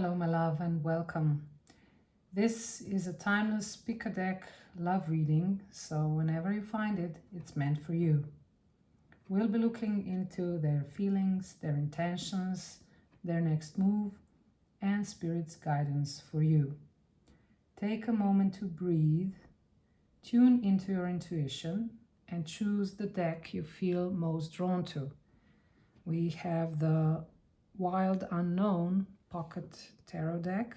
Hello, my love, and welcome. This is a timeless pick a deck love reading, so whenever you find it, it's meant for you. We'll be looking into their feelings, their intentions, their next move, and Spirit's guidance for you. Take a moment to breathe, tune into your intuition, and choose the deck you feel most drawn to. We have the Wild Unknown Pocket Tarot deck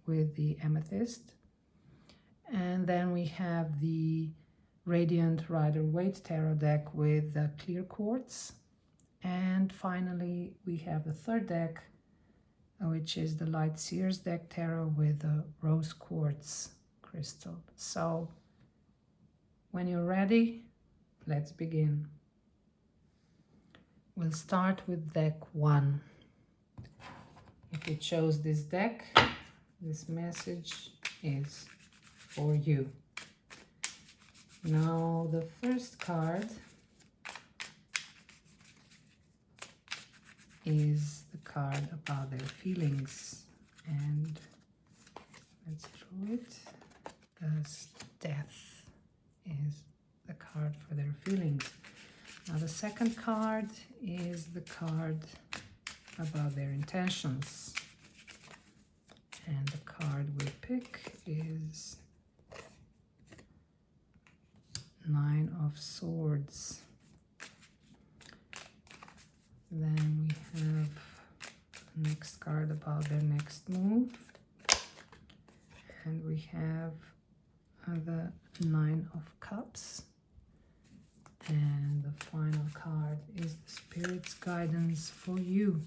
with the Amethyst. And then we have the Radiant Rider-Waite Tarot deck with the Clear Quartz. And finally, we have the third deck, which is the Light Seers deck tarot with the Rose Quartz crystal. So when you're ready, let's begin. We'll start with deck 1. If you chose this deck, this message is for you. Now, the first card is the card about their feelings. And let's draw it. Thus, Death is the card for their feelings. Now, the second card is the card about their intentions. And the card we pick is Nine of Swords. Then we have the next card about their next move. And we have the Nine of Cups. And the final card is the Spirit's guidance for you.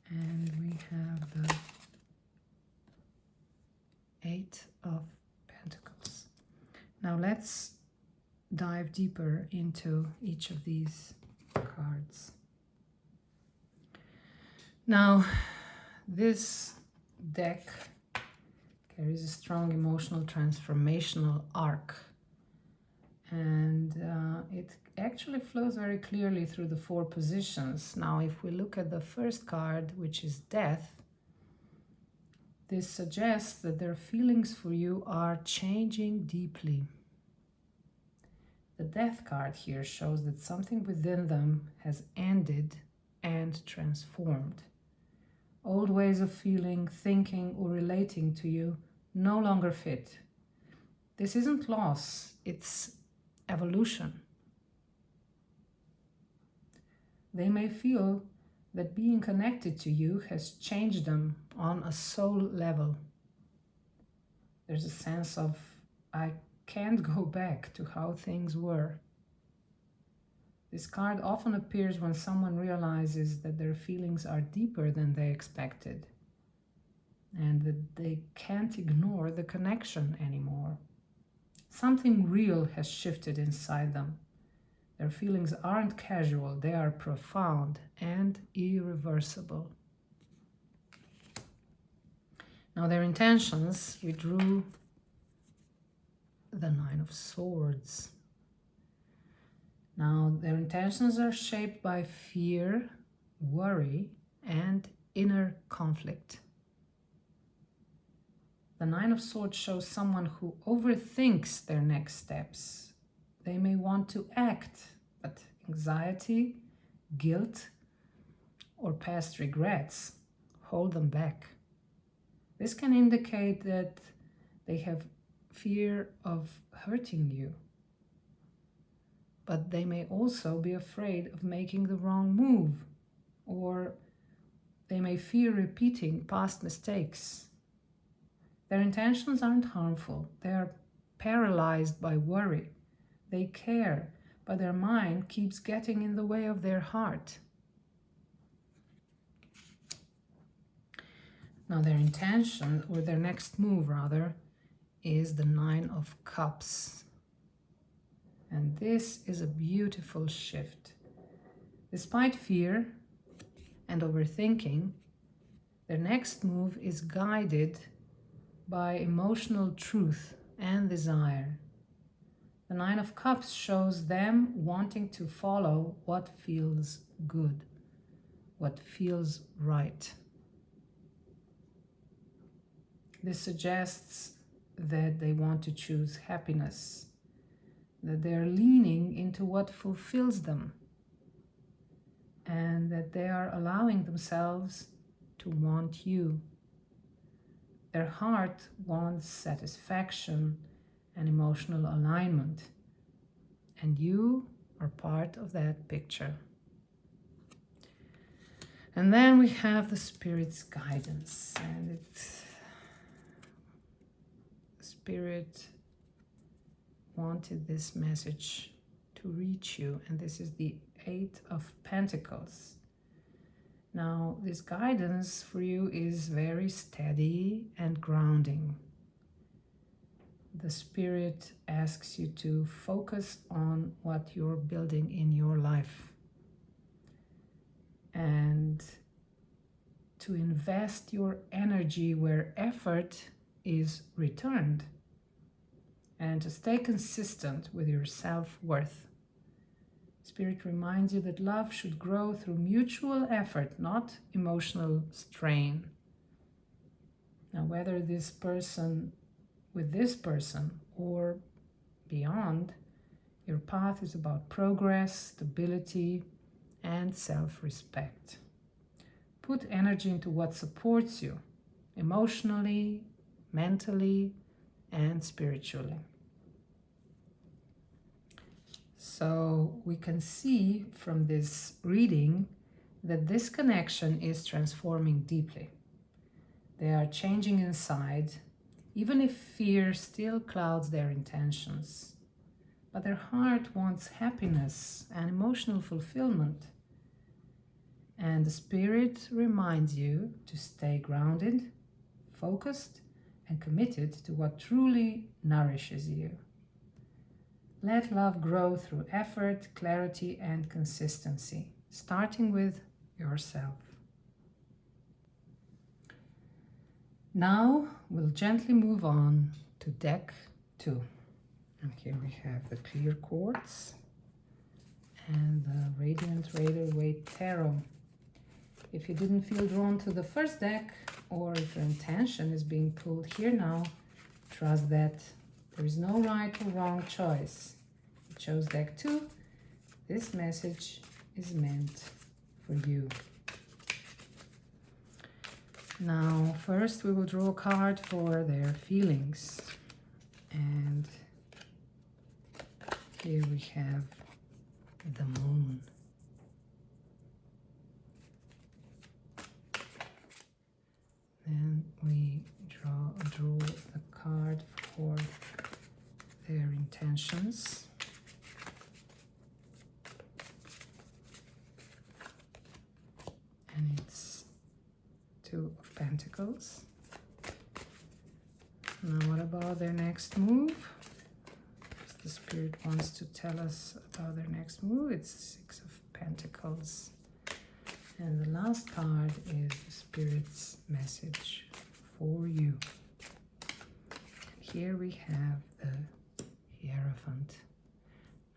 And we have the Eight of Pentacles. Now let's dive deeper into each of these cards. Now, this deck carries a strong emotional transformational arc. And it actually flows very clearly through the 4 positions. Now, if we look at the first card, which is Death, this suggests that their feelings for you are changing deeply. The Death card here shows that something within them has ended and transformed. Old ways of feeling, thinking, or relating to you no longer fit. This isn't loss, it's evolution. They may feel that being connected to you has changed them on a soul level. There's a sense of, I can't go back to how things were. This card often appears when someone realizes that their feelings are deeper than they expected and that they can't ignore the connection anymore. Something real has shifted inside them. Their feelings aren't casual, they are profound and irreversible. Now, their intentions, we drew the Nine of Swords. Now, their intentions are shaped by fear, worry, and inner conflict. The Nine of Swords shows someone who overthinks their next steps. They may want to act, but anxiety, guilt, or past regrets hold them back. This can indicate that they have fear of hurting you, but they may also be afraid of making the wrong move, or they may fear repeating past mistakes. Their intentions aren't harmful. They are paralyzed by worry. They care, but their mind keeps getting in the way of their heart. Now, their intention, or their next move rather, is the Nine of Cups. And this is a beautiful shift. Despite fear and overthinking, their next move is guided by emotional truth and desire. The Nine of Cups shows them wanting to follow what feels good. what feels right. This suggests that they want to choose happiness, that they're leaning into what fulfills them, and that they are allowing themselves to want you. Their heart wants satisfaction and emotional alignment, and you are part of that picture. And then we have the Spirit's guidance, and Spirit wanted this message to reach you, and this is the Eight of Pentacles. Now, this guidance for you is very steady and grounding. The Spirit asks you to focus on what you're building in your life and to invest your energy where effort is returned, and to stay consistent with your self-worth. Spirit reminds you that love should grow through mutual effort, not emotional strain. Now, whether with this person or beyond, your path is about progress, stability, and self-respect. Put energy into what supports you emotionally, mentally, and spiritually. So we can see from this reading that this connection is transforming deeply. They are changing inside, even if fear still clouds their intentions. But their heart wants happiness and emotional fulfillment. And the Spirit reminds you to stay grounded, focused, and committed to what truly nourishes you. Let love grow through effort, clarity, and consistency, starting with yourself. Now we'll gently move on to deck 2. And here we have the clear quartz and the Radiant Rider-Waite Tarot. If you didn't feel drawn to the first deck, or if your intention is being pulled here now, trust that there is no right or wrong choice. You chose deck 2. This message is meant for you. Now, first we will draw a card for their feelings. And here we have the Moon. Then we draw the card for their intentions. And it's 2 of Pentacles. Now what about their next move? The Spirit wants to tell us about their next move. It's 6 of Pentacles. And the last card is the Spirit's message for you. Here we have the Hierophant.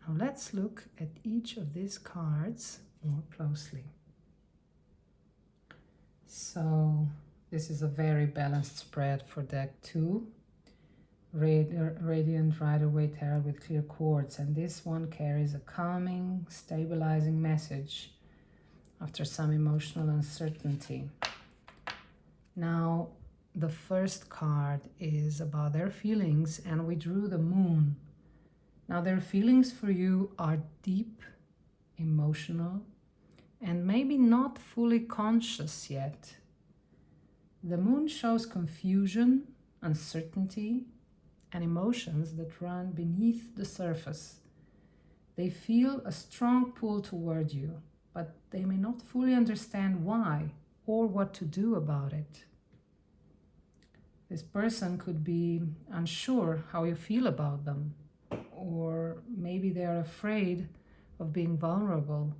Now let's look at each of these cards more closely. So this is a very balanced spread for deck 2. Radiant Rider-Waite Tarot with clear quartz. And this one carries a calming, stabilizing message after some emotional uncertainty. Now, the first card is about their feelings, and we drew the Moon. Now, their feelings for you are deep, emotional, and maybe not fully conscious yet. The Moon shows confusion, uncertainty, and emotions that run beneath the surface. They feel a strong pull toward you, but they may not fully understand why or what to do about it. This person could be unsure how you feel about them, or maybe they are afraid of being vulnerable.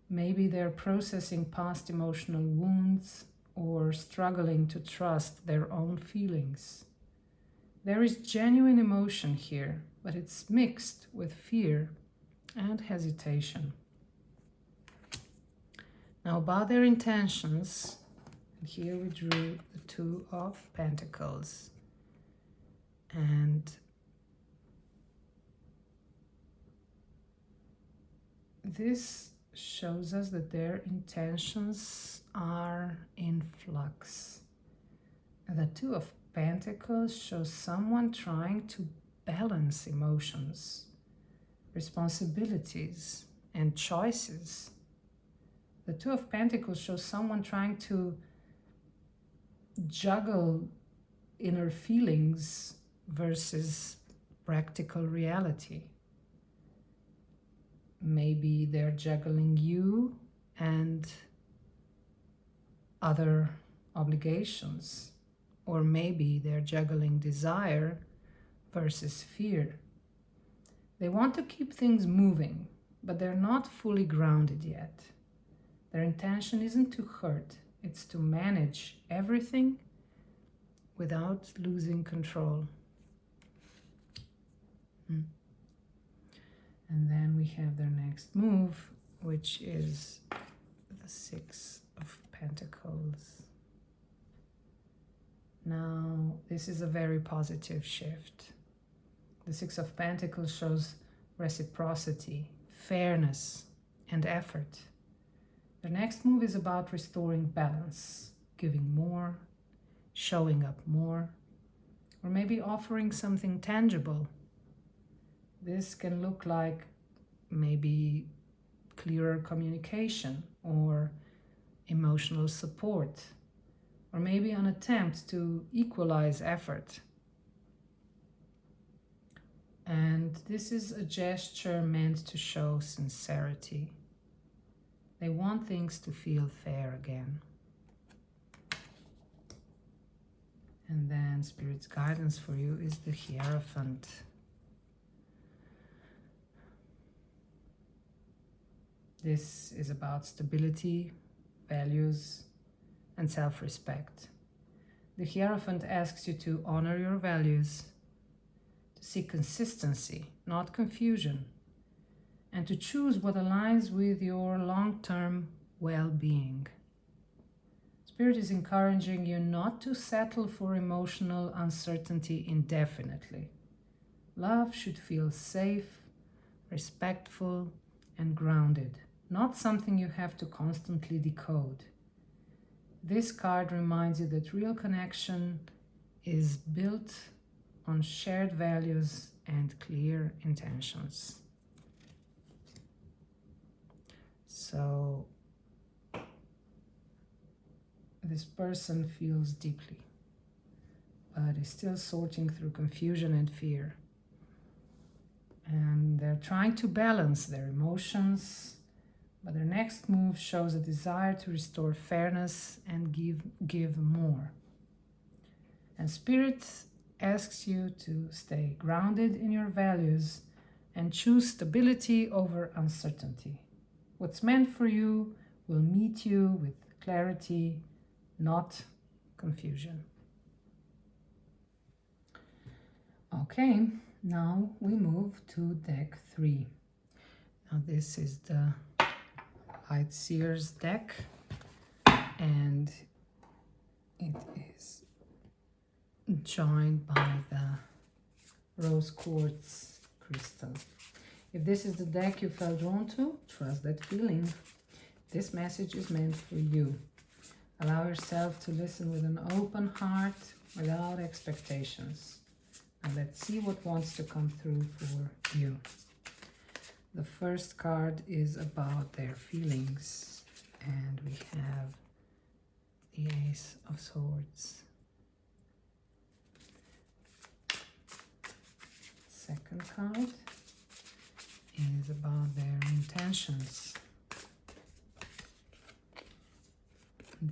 Maybe they're processing past emotional wounds or struggling to trust their own feelings. There is genuine emotion here, but it's mixed with fear and hesitation. Now about their intentions, and here we drew the Two of Pentacles. And this shows us that their intentions are in flux. And the Two of Pentacles shows someone trying to balance emotions, responsibilities, and choices. The Two of Pentacles shows someone trying to juggle inner feelings versus practical reality. Maybe they're juggling you and other obligations, or maybe they're juggling desire versus fear. They want to keep things moving, but they're not fully grounded yet. Their intention isn't to hurt, it's to manage everything without losing control. And then we have their next move, which is the Six of Pentacles. Now, this is a very positive shift. The Six of Pentacles shows reciprocity, fairness, and effort. The next move is about restoring balance, giving more, showing up more, or maybe offering something tangible. This can look like maybe clearer communication or emotional support, or maybe an attempt to equalize effort. And this is a gesture meant to show sincerity. They want things to feel fair again. And then Spirit's guidance for you is the Hierophant. This is about stability, values, and self-respect. The Hierophant asks you to honor your values, to seek consistency, not confusion, and to choose what aligns with your long-term well-being. Spirit is encouraging you not to settle for emotional uncertainty indefinitely. Love should feel safe, respectful, and grounded, not something you have to constantly decode. This card reminds you that real connection is built on shared values and clear intentions. So this person feels deeply, but is still sorting through confusion and fear. And they're trying to balance their emotions, but their next move shows a desire to restore fairness and give more. And Spirit asks you to stay grounded in your values and choose stability over uncertainty. What's meant for you will meet you with clarity, not confusion. Okay, now we move to deck 3. Now this is the Light Seers deck, and it is joined by the Rose Quartz crystal. If this is the deck you felt drawn to, trust that feeling. This message is meant for you. Allow yourself to listen with an open heart, without expectations. And let's see what wants to come through for you. The first card is about their feelings, and we have the Ace of Swords. Second card is about their intentions.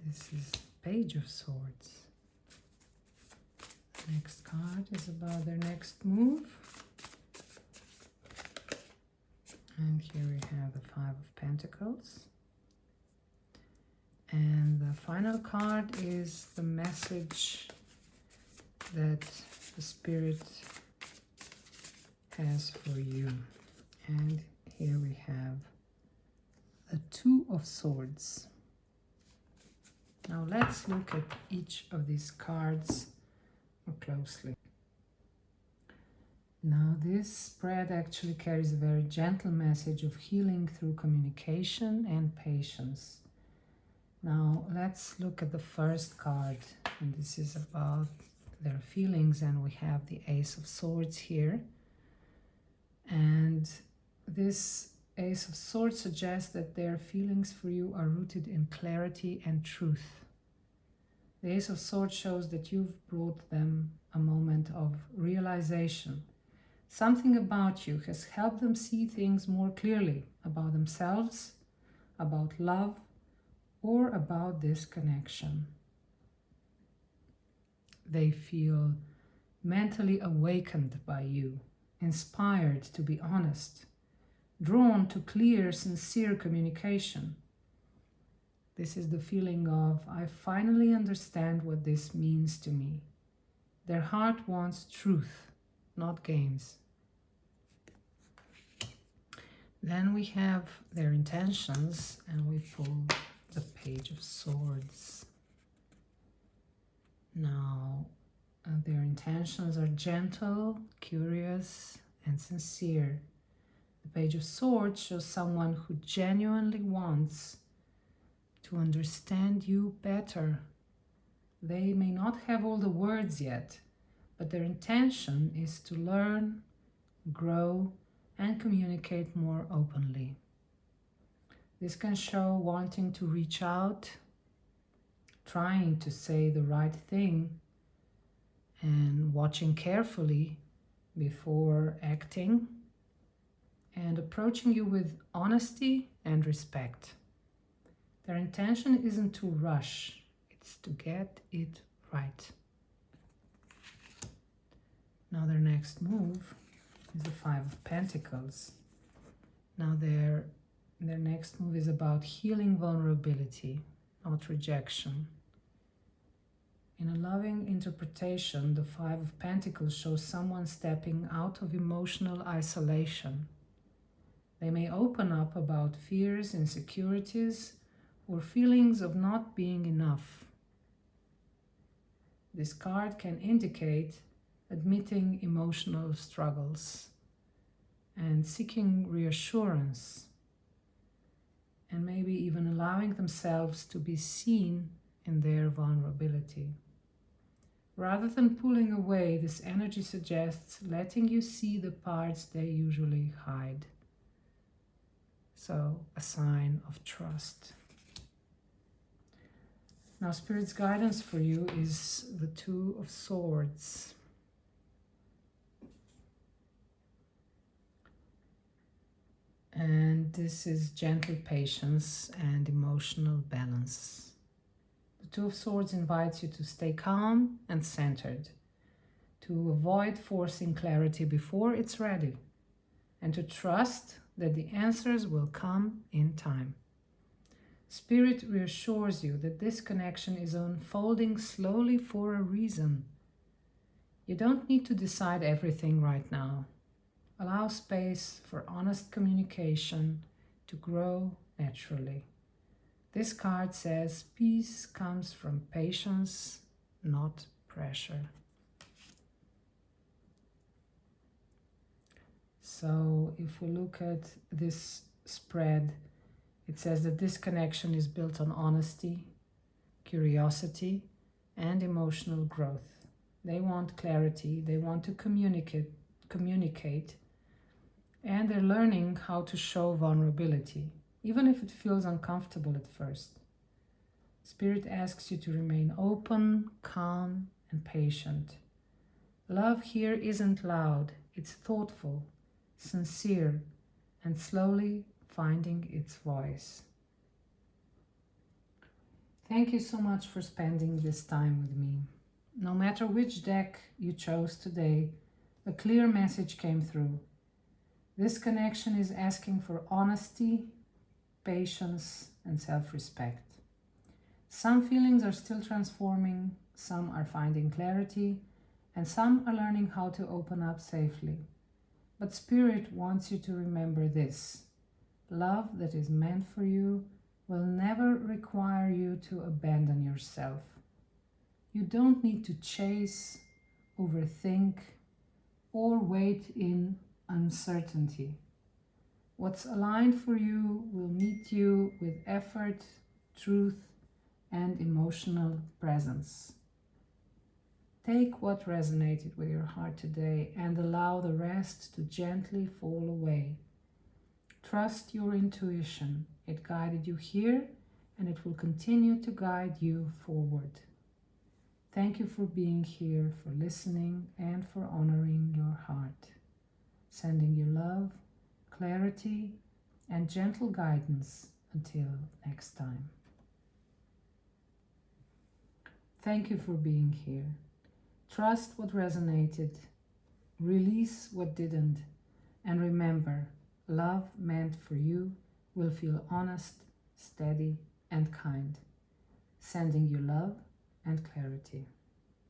This is Page of Swords. Next card is about their next move. And here we have the Five of Pentacles. And the final card is the message that the Spirit has for you. And here we have the Two of Swords. Now let's look at each of these cards more closely. Now this spread actually carries a very gentle message of healing through communication and patience. Now let's look at the first card, and this is about their feelings, and we have the Ace of Swords here. And this Ace of Swords suggests that their feelings for you are rooted in clarity and truth. The Ace of Swords shows that you've brought them a moment of realization. Something about you has helped them see things more clearly about themselves, about love, or about this connection. They feel mentally awakened by you, inspired to be honest, drawn to clear, sincere communication. This is the feeling of, I finally understand what this means to me. Their heart wants truth, not games. Then we have their intentions, and we pull the Page of Swords. Now, their intentions are gentle, curious, and sincere. The Page of Swords shows someone who genuinely wants to understand you better. They may not have all the words yet, but their intention is to learn, grow, and communicate more openly. This can show wanting to reach out, trying to say the right thing, and watching carefully before acting, and approaching you with honesty and respect. Their intention isn't to rush, it's to get it right. Now their next move is the Five of Pentacles. Now their next move is about healing vulnerability, not rejection. In a loving interpretation, the Five of Pentacles shows someone stepping out of emotional isolation. They may open up about fears, insecurities, or feelings of not being enough. This card can indicate admitting emotional struggles and seeking reassurance, and maybe even allowing themselves to be seen in their vulnerability. Rather than pulling away, this energy suggests letting you see the parts they usually hide. So, a sign of trust. Now, Spirit's guidance for you is the Two of Swords. And this is gentle patience and emotional balance. The Two of Swords invites you to stay calm and centered, to avoid forcing clarity before it's ready, and to trust that the answers will come in time. Spirit reassures you that this connection is unfolding slowly for a reason. You don't need to decide everything right now. Allow space for honest communication to grow naturally. This card says peace comes from patience, not pressure. So if we look at this spread, it says that this connection is built on honesty, curiosity, and emotional growth. They want clarity, they want to communicate, and they're learning how to show vulnerability, even if it feels uncomfortable at first. Spirit asks you to remain open, calm, and patient. Love here isn't loud, it's thoughtful, sincere, and slowly finding its voice. Thank you so much for spending this time with me. No matter which deck you chose today, a clear message came through. This connection is asking for honesty, patience, and self-respect. Some feelings are still transforming, some are finding clarity, and some are learning how to open up safely. But Spirit wants you to remember this. Love that is meant for you will never require you to abandon yourself. You don't need to chase, overthink, or wait in uncertainty. What's aligned for you will meet you with effort, truth, and emotional presence. Take what resonated with your heart today and allow the rest to gently fall away. Trust your intuition. It guided you here and it will continue to guide you forward. Thank you for being here, for listening, and for honoring your heart. Sending you love, clarity, and gentle guidance until next time. Thank you for being here. Trust what resonated, release what didn't, and remember, love meant for you will feel honest, steady, and kind. Sending you love and clarity.